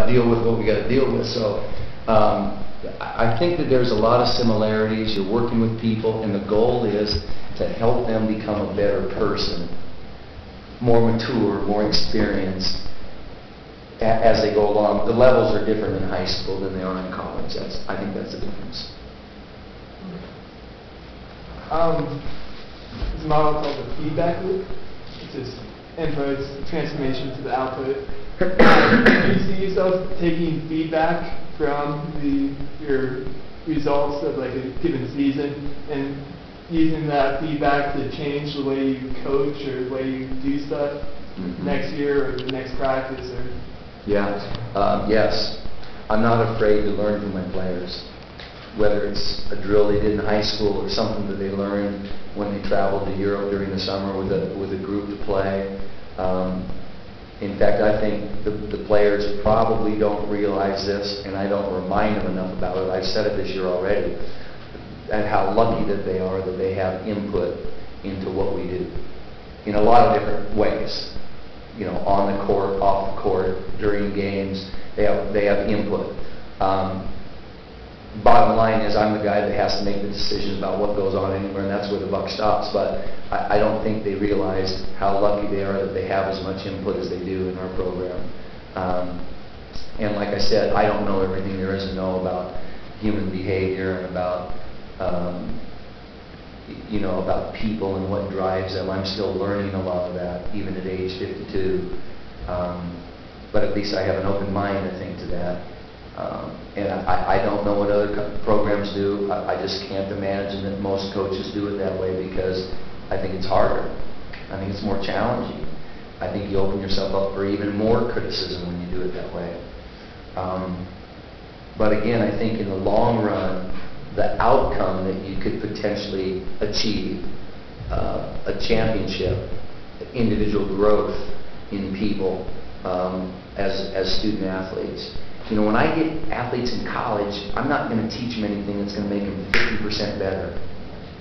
got to deal with what we got to deal with. So I think that there's a lot of similarities. You're working with people, and the goal is to help them become a better person, more mature, more experienced as they go along. The levels are different in high school than they are in college. I think that's the difference. There's a model called the feedback loop. It's just inputs, transformation to the output. Do you see yourself taking feedback from your results of like a given season and using that feedback to change the way you coach or the way you do stuff next year or the next practice? Or yes. I'm not afraid to learn from my players, whether it's a drill they did in high school or something that they learned when they traveled to Europe during the summer with a group to play. In fact, I think the players probably don't realize this, and I don't remind them enough about it. I've said it this year already, and how lucky that they are that they have input into what we do in a lot of different ways. You know, on the court, off the court, during games, they have input. Bottom line is, I'm the guy that has to make the decision about what goes on anywhere, and that's where the buck stops. But I don't think they realize how lucky they are that they have as much input as they do in our program. And like I said, I don't know everything there is to know about human behavior and about about people and what drives them. I'm still learning a lot of that, even at age 52. But at least I have an open mind, I think, to that. And I don't know what other programs do. I just can't imagine that most coaches do it that way, because I think it's harder. I think it's more challenging. I think you open yourself up for even more criticism when you do it that way. But again, I think in the long run, the outcome that you could potentially achieve, a championship, individual growth in people as student athletes. You know, when I get athletes in college, I'm not going to teach them anything that's going to make them 50% better.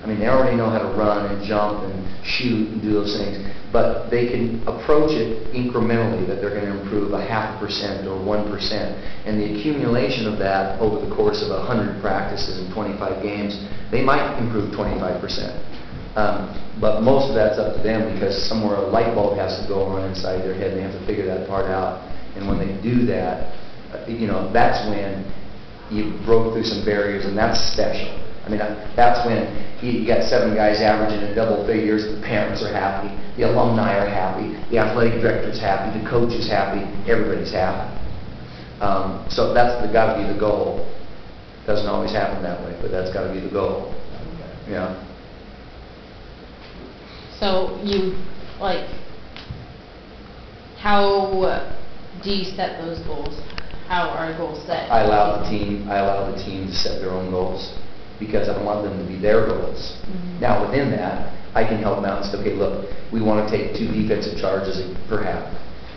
I mean, they already know how to run and jump and shoot and do those things, but they can approach it incrementally, that they're going to improve 0.5% or 1%. And the accumulation of that over the course of 100 practices and 25 games, they might improve 25%. But most of that's up to them, because somewhere a light bulb has to go on inside their head, and they have to figure that part out. And when they do that, you know, that's when you broke through some barriers, and that's special. I mean, that's when you got 7 guys averaging in double figures, the parents are happy, the alumni are happy, the athletic director's happy, the coach is happy, everybody's happy. So that's got to be the goal. Doesn't always happen that way, but that's got to be the goal. Yeah. So you, like, how do you set those goals? How are goals set? I allow the team to set their own goals, because I want them to be their goals. Now within that, I can help them out and say, okay, look, we want to take 2 defensive charges per half.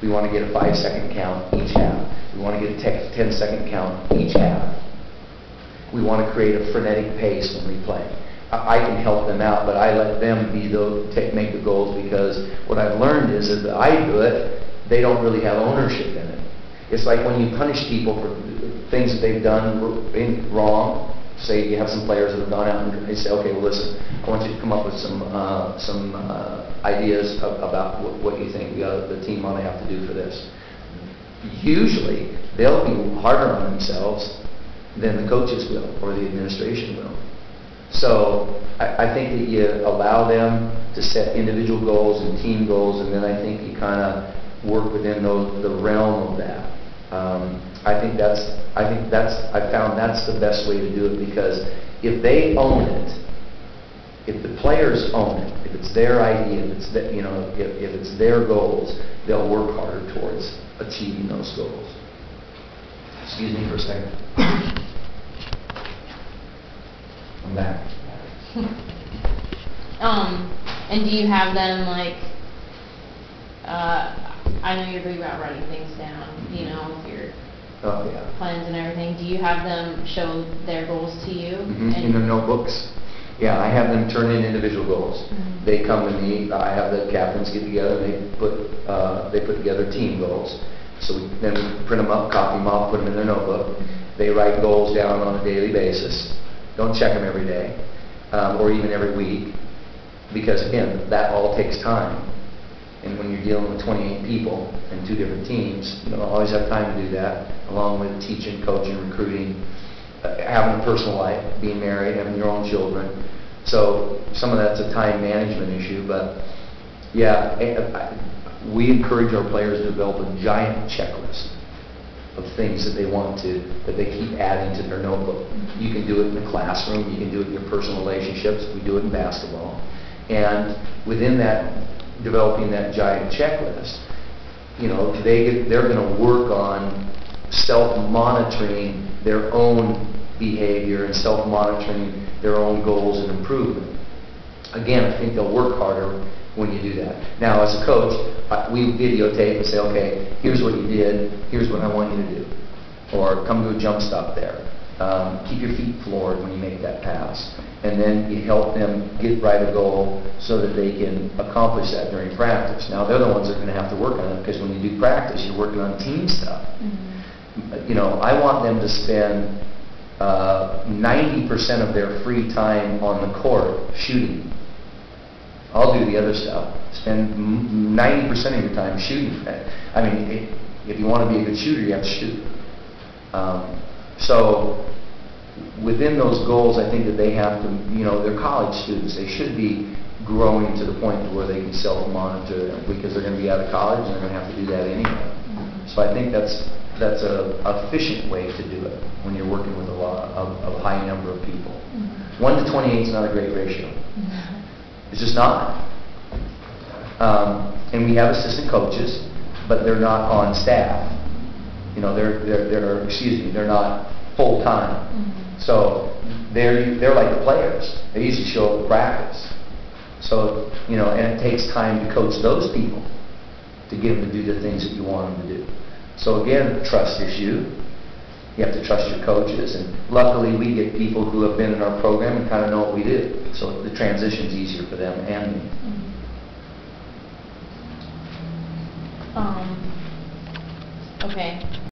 We want to get a 5-second count each half. We want to get a 10-second count each half. We want to create a frenetic pace when we play. I can help them out, but I let them be make the goals, because what I've learned is that I do it, they don't really have ownership in it. It's like when you punish people for things that they've done wrong. Say you have some players that have gone out and they say, okay, well listen, I want you to come up with some ideas about what you think the team ought to have to do for this. Usually, they'll be harder on themselves than the coaches will, or the administration will. So I think that you allow them to set individual goals and team goals, and then I think you kind of work within the realm of that. I found that's the best way to do it, because if they own it, if the players own it, if it's their idea, if it's their goals, they'll work harder towards achieving those goals. Excuse me for a second. I'm back. And do you have them, like, I know you're big about writing things down, you know, with your plans and everything. Do you have them show their goals to you? In the notebooks. Yeah, I have them turn in individual goals. They come to me. I have the captains get together, and they put together team goals. So then we print them up, copy them off, put them in their notebook. They write goals down on a daily basis. Don't check them every day, or even every week, because again, that all takes time. And when you're dealing with 28 people and 2 different teams, you don't always have time to do that, along with teaching, coaching, recruiting, having a personal life, being married, having your own children. So some of that's a time management issue, but yeah, we encourage our players to develop a giant checklist of things that they keep adding to their notebook. You can do it in the classroom, you can do it in your personal relationships, we do it in basketball. And within that, developing that giant checklist, you know, they're going to work on self-monitoring their own behavior and self-monitoring their own goals and improvement. Again, I think they'll work harder when you do that. Now, as a coach, we videotape and say, okay, here's what you did, here's what I want you to do. Or come to a jump stop there. Keep your feet floored when you make that pass. And then you help them write a goal so that they can accomplish that during practice. Now, they're the ones that are going to have to work on it, because when you do practice, you're working on team stuff. You know, I want them to spend 90% of their free time on the court shooting. I'll do the other stuff. Spend 90% of your time shooting. I mean, if you want to be a good shooter, you have to shoot. So within those goals, I think that they have to, you know, they're college students. They should be growing to the point where they can self-monitor, because they're going to be out of college and they're going to have to do that anyway. So I think that's a efficient way to do it when you're working with a high number of people. 1 to 28 is not a great ratio. It's just not. And we have assistant coaches, but they're not on staff. You know, they're not full time. So they're like the players. They usually show up at practice. So, you know, and it takes time to coach those people to get them to do the things that you want them to do. So again, trust issue. You have to trust your coaches, and luckily we get people who have been in our program and kind of know what we do. So the transition's easier for them and me. Okay.